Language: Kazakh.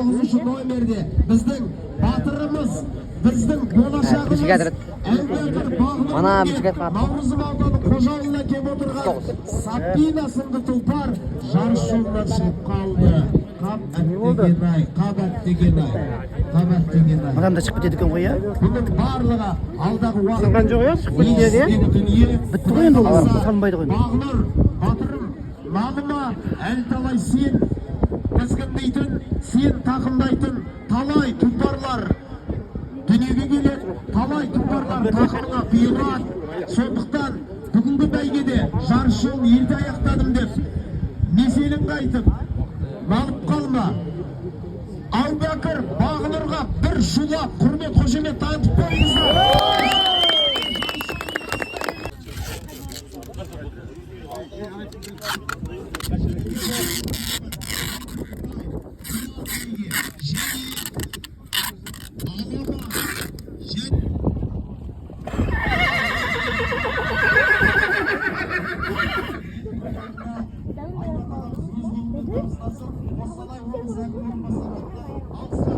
тоғызыншы номерде біздің батырымыз, біздің болашағымыз Наурызым ауданы Қожауылына келіп отырған Сапина сынды тұлпар жарыс жолынан шығып қалды. Қап әттеген-ай. Адамда шығып кетеді екен ғой, иә? Бұның барлығы алдағы уақытта сынған жоқ, иә? Шығып кетеді, иә? Бітті ғой енді олар, салынбайды ғой. Бағнұр, батырым, намыма әлі талай сен тізгіндейтін, сен тақымдайтын талай тұлпарлар дүниеге келеді, талай тұлпарлар тақымына құйылған. Сондықтан бүгінгі бәйгеде жарыс жолын елді аяқтадым деп меселін қайтып малып қалма. Әубәкір Бағнұрға бір шулап құрмет қошемет танытып қойыңыздар. Осылай